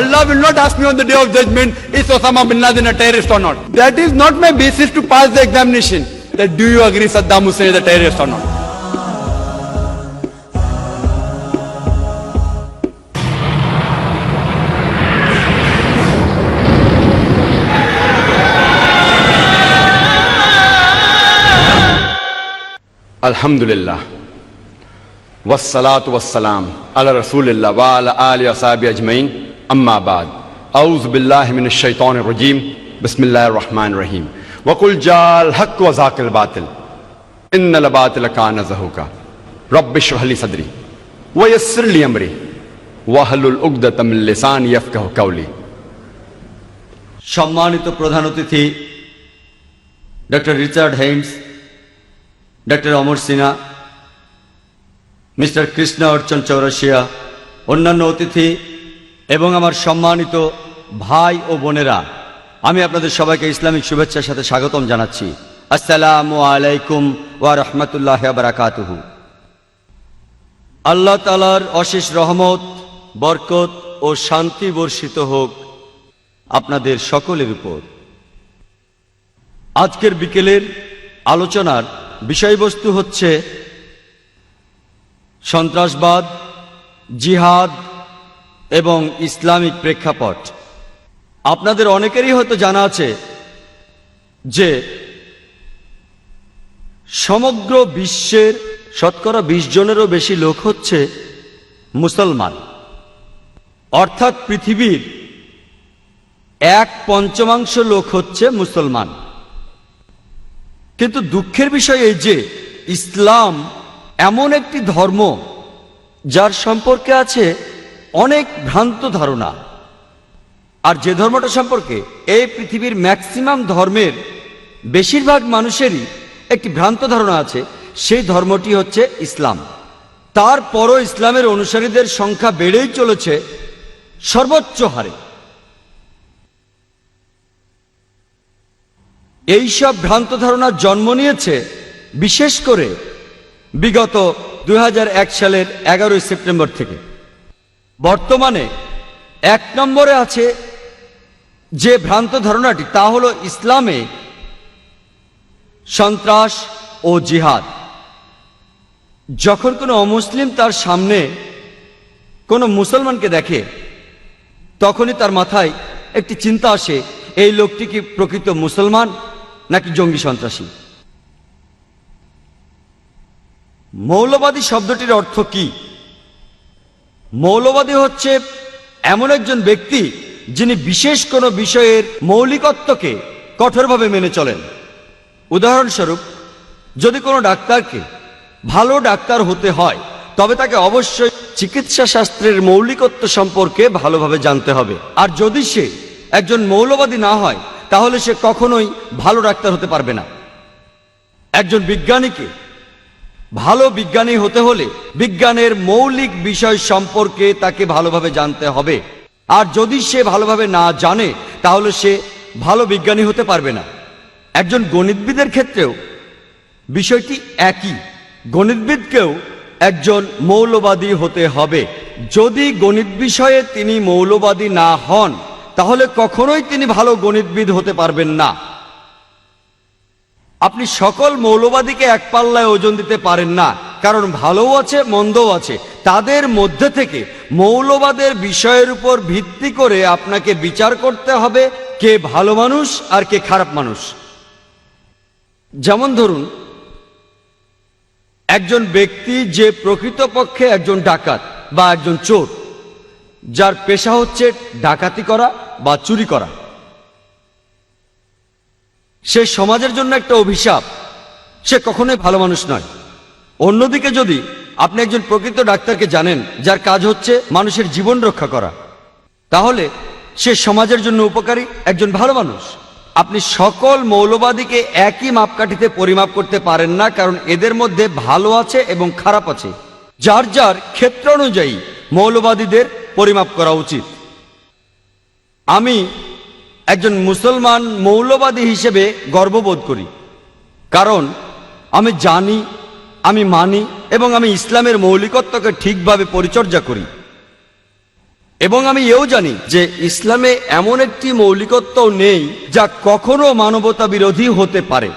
Allah will not ask me on the day of judgment, is Osama bin Laden a terrorist or not? That is not my basis to pass the examination. That do you agree Saddam Hussein is a terrorist or not? Alhamdulillah. Wassalatu wassalam ala Rasulillah wa ala alihi wa sahbihi ajmain. Amma ba'd. A'udhu billahi minash shaitanir rajim. Bismillahir rahmanir rahim. Wa qul ja'al haqq wa zaqal batil. Innal batila kana zahuqa. Rabbi shrah li sadri wa yassir li amri wahlul 'uqdatam min lisani yafqahu qawli. সম্মানিত প্রধান অতিথি doctor Richard Haynes, doctor অমর Sinha, mister Krishna অর্চন চৌরাশিয়া, অন্যান্য অতিথি এবং আমার সম্মানিত ভাই ও বোনেরা, আমি আপনাদের সবাইকে ইসলামিক শুভেচ্ছার সাথে স্বাগতম জানাচ্ছি। আসসালামু আলাইকুম ওয়া রাহমাতুল্লাহি ওয়া বারাকাতুহু। আল্লাহ তাআলার অশেষ রহমত, বরকত ও শান্তি বর্ষিত হোক আপনাদের সকলের উপর। আজকের বিকেলের আলোচনার বিষয়বস্তু হচ্ছে সন্ত্রাসবাদ, জিহাদ এবং ইসলামিক প্রেক্ষাপট। আপনাদের অনেকেরই হয়তো জানা আছে যে সমগ্র বিশ্বের শতকরা 20 জনেরও বেশি লোক হচ্ছে মুসলমান, অর্থাৎ পৃথিবীর 1/5 লোক হচ্ছে মুসলমান। কিন্তু দুঃখের বিষয় এই যে ইসলাম এমন একটি ধর্ম যার সম্পর্কে আছে অনেক ভ্রান্ত ধারণা, আর যে ধর্মটা সম্পর্কে এই পৃথিবীর ম্যাক্সিমাম ধর্মের বেশিরভাগ মানুষেরই একটি ভ্রান্ত ধারণা আছে, সেই ধর্মটি হচ্ছে ইসলাম। তারপরও ইসলামের অনুসারীদের সংখ্যা বেড়েই চলেছে সর্বোচ্চ হারে। এইসব ভ্রান্ত ধারণা জন্ম নিয়েছে বিশেষ করে বিগত 2001 সালের 11 সেপ্টেম্বর থেকে। বর্তমানে 1 নম্বরে আছে যে ভ্রান্ত ধারণাটি, তা হলো ইসলামে সন্ত্রাস ও জিহাদ। যখন কোনো অমুসলিম তার সামনে কোনো মুসলমানকে দেখে, তখনই তার মাথায় একটি চিন্তা আসে, এই লোকটি কি প্রকৃত মুসলমান নাকি জঙ্গি সন্ত্রাসী। মৌলবাদী শব্দটির অর্থ কি? মৌলবাদী হচ্ছে এমন একজন ব্যক্তি যিনি বিশেষ কোনো বিষয়ের মৌলিকত্বকে কঠোরভাবে মেনে চলেন। উদাহরণস্বরূপ, যদি কোনো ডাক্তারকে ভালো ডাক্তার হতে হয় তবে তাকে অবশ্যই চিকিৎসা শাস্ত্রের মৌলিকত্ব সম্পর্কে ভালোভাবে জানতে হবে। আর যদি সে একজন মৌলবাদী না হয় তাহলে সে কখনোই ভালো ডাক্তার হতে পারবে না। একজন বিজ্ঞানীকে ভালো বিজ্ঞানী হতে হলে বিজ্ঞানের মৌলিক বিষয় সম্পর্কে তাকে ভালোভাবে জানতে হবে, আর যদি সে ভালোভাবে না জানে তাহলে সে ভালো বিজ্ঞানী হতে পারবে না। একজন গণিতবিদের ক্ষেত্রেও বিষয়টি একই। গণিতবিদকেও একজন মৌলবাদী হতে হবে। যদি গণিত বিষয়ে তিনি মৌলবাদী না হন তাহলে কখনোই তিনি ভালো গণিতবিদ হতে পারবেন না। আপনি সকল মৌলবাদীকে এক পাল্লায় ওজন দিতে পারেন না, কারণ ভালোও আছে মন্দও আছে। তাদের মধ্যে থেকে মৌলবাদের বিষয়ের উপর ভিত্তি করে আপনাকে বিচার করতে হবে কে ভালো মানুষ আর কে খারাপ মানুষ। যেমন ধরুন, একজন ব্যক্তি যে প্রকৃতপক্ষে একজন ডাকাত বা একজন চোর, যার পেশা হচ্ছে ডাকাতি করা বা চুরি করা, সে সমাজের জন্য একটা অভিশাপ, সে কখনোই ভালো মানুষ নয়। অন্যদিকে যদি আপনি একজন প্রকৃত ডাক্তারকে জানেন যার কাজ হচ্ছে মানুষের জীবন রক্ষা করা, তাহলে সে সমাজের জন্য উপকারী একজন ভালো মানুষ। আপনি সকল মৌলবাদীকে একই মাপকাঠিতে পরিমাপ করতে পারেন না, কারণ এদের মধ্যে ভালো আছে এবং খারাপ আছে। যার যার ক্ষেত্র অনুযায়ী মৌলবাদীদের পরিমাপ করা উচিত। আমি একজন মুসলমান মৌলবাদী হিসেবে গর্ববোধ করি, কারণ আমি জানি, আমি মানি এবং আমি ইসলামের মৌলিকত্বকে ঠিকভাবে পরিচর্যা করি। এবং আমি এও জানি যে ইসলামে এমন একটি মৌলিকত্ব নেই যা কখনো মানবতা বিরোধী হতে পারে।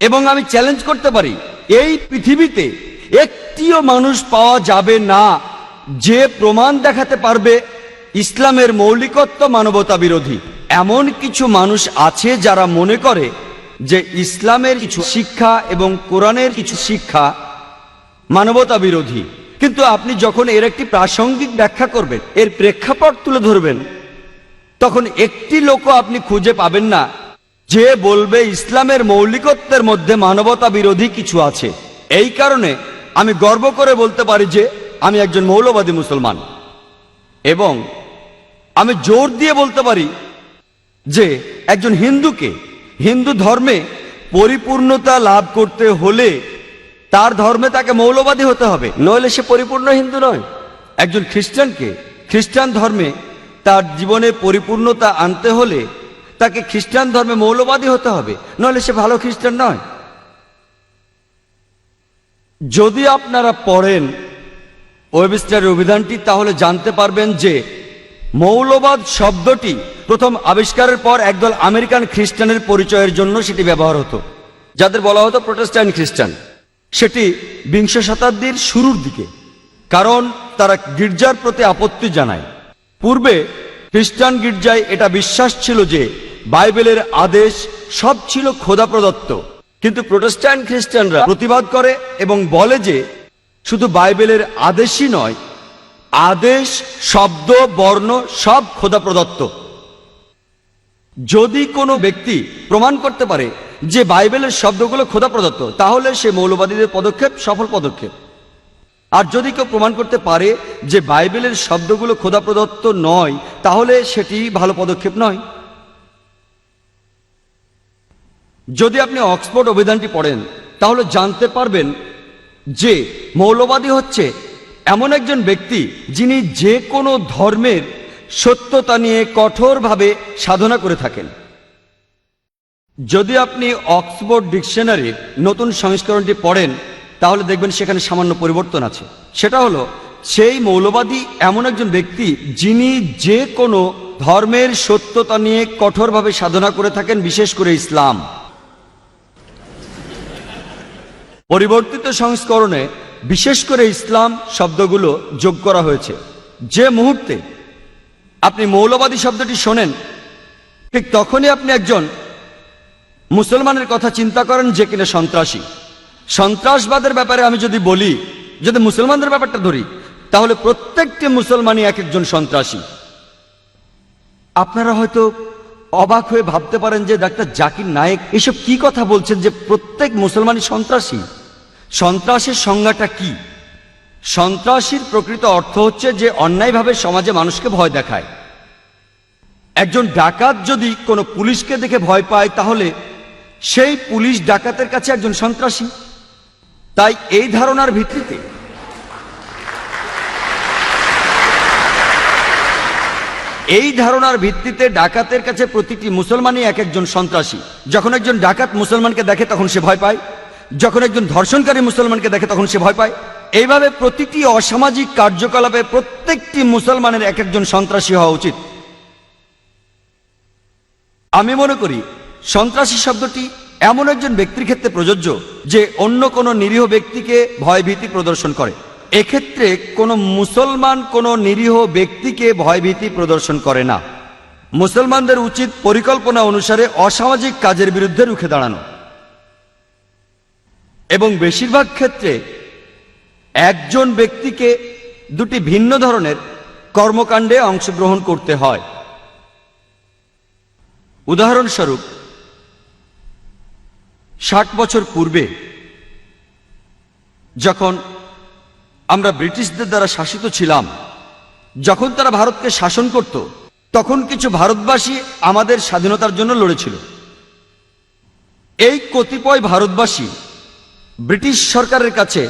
এবং আমি চ্যালেঞ্জ করতে পারি, এই পৃথিবীতে একটিও মানুষ পাওয়া যাবে না যে প্রমাণ দেখাতে পারবে ইসলামের মৌলিকত্ব মানবতা বিরোধী। এমন কিছু মানুষ আছে যারা মনে করে যে ইসলামের কিছু শিক্ষা এবং কোরআনের কিছু শিক্ষা মানবতা বিরোধী। কিন্তু আপনি যখন এর একটি প্রাসঙ্গিক ব্যাখ্যা করবেন, এর প্রেক্ষাপট তুলে ধরবেন, তখন একটি লোকও আপনি খুঁজে পাবেন না যে বলবে ইসলামের মৌলিকত্বের মধ্যে মানবতা বিরোধী কিছু আছে। এই কারণে আমি গর্ব করে বলতে পারি যে আমি একজন মৌলবাদী মুসলমান। এবং আমি জোর দিয়ে বলতে পারি যে একজন হিন্দুকে হিন্দু ধর্মে পরিপূর্ণতা লাভ করতে হলে তার ধর্মে তাকে মৌলবাদী হতে হবে, নইলে সে পরিপূর্ণ হিন্দু নয়। একজন খ্রিস্টানকে খ্রিস্টান ধর্মে তার জীবনে পরিপূর্ণতা আনতে হলে তাকে খ্রিস্টান ধর্মে মৌলবাদী হতে হবে, নইলে সে ভালো খ্রিস্টান নয়। যদি আপনারা পড়েন ওয়েবস্টারের অভিধানটি, তাহলে জানতে পারবেন যে মৌলবাদ শব্দটি প্রথম আবিষ্কারের পর একদল আমেরিকান খ্রিস্টানের পরিচয়ের জন্য সেটি ব্যবহার হতো, যাদের বলা হতো প্রোটেস্ট্যান্ট খ্রিস্টান। সেটি বিংশ শতাব্দীর শুরুর দিকে, কারণ তারা গির্জার প্রতি আপত্তি জানায়। পূর্বে খ্রিস্টান গির্জায় এটা বিশ্বাস ছিল যে বাইবেলের আদেশ সব ছিল খোদা প্রদত্ত, কিন্তু প্রোটেস্ট্যান্ট খ্রিস্টানরা প্রতিবাদ করে এবং বলে যে শুধু বাইবেলের আদেশই নয়, আদেশ, শব্দ, বর্ণ সব খোদা প্রদত্ত। যদি কোনো ব্যক্তি প্রমাণ করতে পারে যে বাইবেলের শব্দগুলো খোদা প্রদত্ত, তাহলে সে মৌলবাদীদের পদক্ষেপ সফল পদক্ষেপ। আর যদি কেউ প্রমাণ করতে পারে যে বাইবেলের শব্দগুলো খোদা প্রদত্ত নয়, তাহলে সেটি ভালো পদক্ষেপ নয়। যদি আপনি অক্সফোর্ড অভিধানটি পড়েন, তাহলে জানতে পারবেন যে মৌলবাদী হচ্ছে এমন একজন ব্যক্তি যিনি যে কোনো ধর্মের সত্যতা নিয়ে কঠোরভাবে সাধনা করে থাকেন। যদি আপনি অক্সফোর্ড ডিকশনারির নতুন সংস্করণটি পড়েন, তাহলে দেখবেন সেখানে সামান্য পরিবর্তন আছে। সেটা হলো, সেই মৌলবাদী এমন একজন ব্যক্তি যিনি যে কোনো ধর্মের সত্যতা নিয়ে কঠোরভাবে সাধনা করে থাকেন, বিশেষ করে ইসলাম। পরিবর্তিত সংস্করণে বিশেষ করে ইসলাম শব্দগুলো যোগ করা হয়েছে। যে মুহূর্তে আপনি মৌলবাদী শব্দটি শোনেন, ঠিক তখনই আপনি একজন মুসলমানের কথা চিন্তা করেন যে কিনা সন্ত্রাসী। সন্ত্রাসবাদের ব্যাপারে আমি যদি বলি, যদি মুসলমানদের ব্যাপারটা ধরি, তাহলে প্রত্যেকটি মুসলমানই এক একজন সন্ত্রাসী। আপনারা হয়তো অবাক হয়ে ভাবতে পারেন যে ডাক্তার জাকির নায়েক এসব কি কথা বলছেন যে প্রত্যেক মুসলমানই সন্ত্রাসী। সন্ত্রাসের সংজ্ঞাটা কি? সন্ত্রাসীর প্রকৃত অর্থ হচ্ছে যে অন্যায়ভাবে সমাজে মানুষকে ভয় দেখায়। একজন ডাকাত যদি কোনো পুলিশকে দেখে ভয় পায়, তাহলে সেই পুলিশ ডাকাতের কাছে একজন সন্ত্রাসী। তাই এই ধারণার ভিত্তিতে ডাকাতের কাছে প্রতিটি মুসলমানই এক একজন সন্ত্রাসী। যখন একজন ডাকাত মুসলমানকে দেখে তখন সে ভয় পায়, যখন একজন ধর্ষণকারী মুসলমানকে দেখে তখন সে ভয় পায়। এইভাবে প্রতিটি অসামাজিক কার্যকলাপে প্রত্যেকটি মুসলমানের এক একজন সন্ত্রাসী হওয়া উচিত। আমি মনে করি সন্ত্রাসী শব্দটি এমন একজন ব্যক্তির ক্ষেত্রে প্রযোজ্য যে অন্য কোনো নিরীহ ব্যক্তিকে ভয়ভীতি প্রদর্শন করে। এক্ষেত্রে কোনো মুসলমান কোনো নিরীহ ব্যক্তিকে ভয়ভীতি প্রদর্শন করে না। মুসলমানদের উচিত পরিকল্পনা অনুসারে অসামাজিক কাজের বিরুদ্ধে রুখে দাঁড়ানো, এবং বেশিরভাগ ক্ষেত্রে একজন ব্যক্তিকে দুটি ভিন্ন ধরনের কর্মকাণ্ডে অংশগ্রহণ করতে হয়। উদাহরণস্বরূপ, 60 বছর পূর্বে যখন আমরা ব্রিটিশদের দ্বারা শাসিত ছিলাম, যখন তারা ভারতকে শাসন করত তখন কিছু ভারতবাসী আমাদের স্বাধীনতার জন্য লড়েছিল। এই কতিপয় ভারতবাসী ব্রিটিশ সরকারের কাছে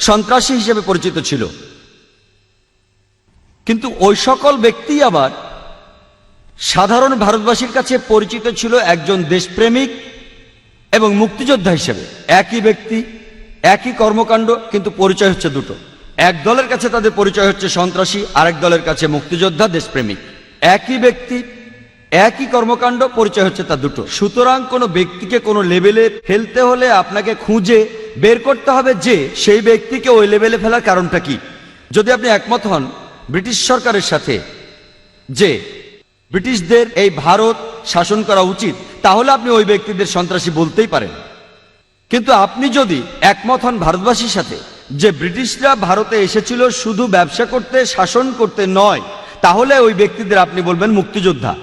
সন্ত্রাসী হিসেবে পরিচিত ছিল, কিন্তু ওই সকল ব্যক্তি আবার সাধারণ ভারতবাসীর কাছে পরিচিত ছিল একজন দেশপ্রেমিক এবং মুক্তিযোদ্ধা হিসেবে। একই ব্যক্তি, একই কর্মকাণ্ড, কিন্তু পরিচয় হচ্ছে দুটো। এক দলের কাছে তাদের পরিচয় হচ্ছে সন্ত্রাসী, আরেক দলের কাছে মুক্তিযোদ্ধা, দেশপ্রেমিক। একই ব্যক্তি, একই কর্মকাণ্ড, পরিচয় হচ্ছে তা দুটো। সুতরাং কোনো ব্যক্তিকে কোনো লেভেলে ফেলতে হলে আপনাকে খুঁজে বের করতে হবে যে সেই ব্যক্তিকে ওই লেভেলে ফেলার কারণটা কি। যদি আপনি একমত হন ব্রিটিশ সরকারের সাথে যে ব্রিটিশদের এই ভারত শাসন করা উচিত, তাহলে আপনি ওই ব্যক্তিদের সন্ত্রাসী বলতেই পারেন। কিন্তু আপনি যদি একমত হন ভারতবাসীর সাথে যে ব্রিটিশরা ভারতে এসেছিল শুধু ব্যবসা করতে, শাসন করতে নয়, তাহলে ওই ব্যক্তিদের আপনি বলবেন মুক্তিযোদ্ধা।